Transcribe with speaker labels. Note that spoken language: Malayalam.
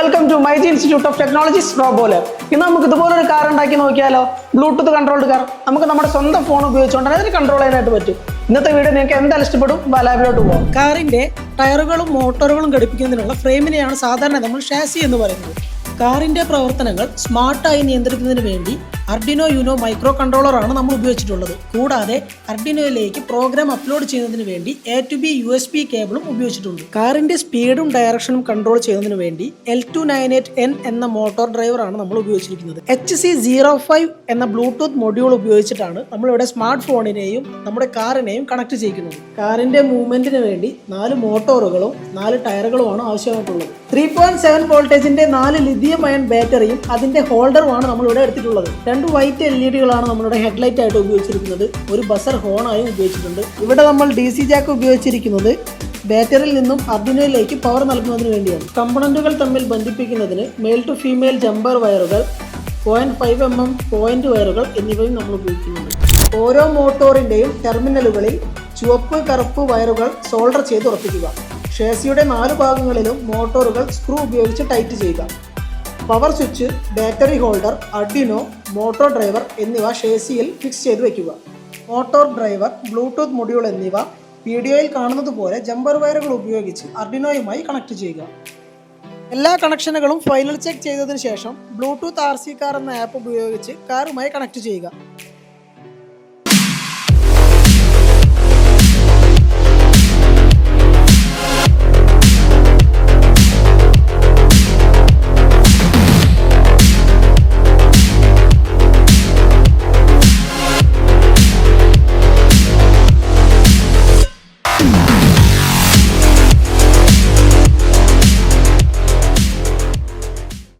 Speaker 1: Welcome to myG institute of technologies റോബോലർ. ഇന്ന് നമുക്ക് ഇതുപോലൊരു കാർ ഉണ്ടാക്കി നോക്കിയാലോ. Bluetooth controlled car. നമുക്ക് നമ്മുടെ സ്വന്തം ഫോൺ ഉപയോഗിച്ചുകൊണ്ട് അതിന് കൺട്രോൾ ചെയ്യാനായിട്ട് പറ്റും. ഇന്നത്തെ വീഡിയോ നിങ്ങൾക്ക് എന്തായാലും ഇഷ്ടപ്പെടും. ലാബിലോട്ട് പോകാം. കാറിന്റെ ടയറുകളും മോട്ടോറുകളും ഘടിപ്പിക്കുന്നതിനുള്ള ഫ്രെയിമിനെയാണ് സാധാരണ നമ്മൾ ഷാസി എന്ന് പറയുന്നത്. കാറിന്റെ പ്രവർത്തനങ്ങൾ സ്മാർട്ടായി നിയന്ത്രിക്കുന്നതിന് വേണ്ടി അർഡിനോ യുനോ മൈക്രോ കൺട്രോളറാണ് നമ്മൾ ഉപയോഗിച്ചിട്ടുള്ളത്. കൂടാതെ അർഡിനോയിലേക്ക് പ്രോഗ്രാം അപ്ലോഡ് ചെയ്യുന്നതിന് വേണ്ടി A to B USB കേബിളും ഉപയോഗിച്ചിട്ടുണ്ട്. കാറിന്റെ സ്പീഡും ഡയറക്ഷനും കൺട്രോൾ ചെയ്യുന്നതിന് വേണ്ടി L298N എന്ന മോട്ടോർ ഡ്രൈവറാണ് നമ്മൾ ഉപയോഗിച്ചിരിക്കുന്നത്. HC05 എന്ന ബ്ലൂടൂത്ത് മൊഡ്യൂൾ ഉപയോഗിച്ചിട്ടാണ് നമ്മളിവിടെ സ്മാർട്ട് ഫോണിനെയും നമ്മുടെ കാറിനെയും കണക്ട് ചെയ്യിക്കുന്നത്. കാറിന്റെ മൂവ്മെന്റിന് വേണ്ടി 4 മോട്ടോറുകളും 4 ടയറുകളുമാണ് ആവശ്യമായിട്ടുള്ളത്. 3.7 വോൾട്ടേജിന്റെ 4 ലിഥിയം അയൺ ബാറ്ററിയും അതിന്റെ ഹോൾഡറുമാണ് നമ്മളിവിടെ എടുത്തിട്ടുള്ളത്. 2 വൈറ്റ് LED-കളാണ് നമ്മളുടെ ഹെഡ്ലൈറ്റ് ആയിട്ട് ഉപയോഗിച്ചിരിക്കുന്നത്. ഒരു ബസർ ഹോണായും ഉപയോഗിച്ചിട്ടുണ്ട്. ഇവിടെ നമ്മൾ DC ജാക്ക് ഉപയോഗിച്ചിരിക്കുന്നത് ബാറ്ററിയിൽ നിന്നും അർഡിനോയിലേക്ക് പവർ നൽകുന്നതിന് വേണ്ടിയാണ്. കമ്പണന്റുകൾ തമ്മിൽ ബന്ധിപ്പിക്കുന്നതിന് മെയിൽ ടു ഫീമെയിൽ ജമ്പർ വയറുകൾ, 0.5 mm പോയിന്റ് വയറുകൾ എന്നിവയും നമ്മൾ ഉപയോഗിക്കുന്നുണ്ട്. ഓരോ മോട്ടോറിന്റെയും ടെർമിനലുകളിൽ ചുവപ്പ് കറുപ്പ് വയറുകൾ സോൾഡർ ചെയ്ത് ഉറപ്പിക്കുക. ഷേസിയുടെ 4 ഭാഗങ്ങളിലും മോട്ടോറുകൾ സ്ക്രൂ ഉപയോഗിച്ച് ടൈറ്റ് ചെയ്യുക. Power switch, battery holder, Arduino, motor driver എന്നിവ ഷേസിയിൽ ഫിക്സ് ചെയ്ത് വയ്ക്കുക. മോട്ടോർ ഡ്രൈവർ, ബ്ലൂടൂത്ത് മൊഡ്യൂൾ എന്നിവ വീഡിയോയിൽ കാണുന്നത് പോലെ ജമ്പർ വയറുകൾ ഉപയോഗിച്ച് അർഡിനോയുമായി കണക്ട് ചെയ്യുക. എല്ലാ കണക്ഷനുകളും ഫൈനൽ ചെക്ക് ചെയ്തതിനു ശേഷം ബ്ലൂടൂത്ത് RC കാർ എന്ന ആപ്പ് ഉപയോഗിച്ച് കാറുമായി കണക്ട് ചെയ്യുക.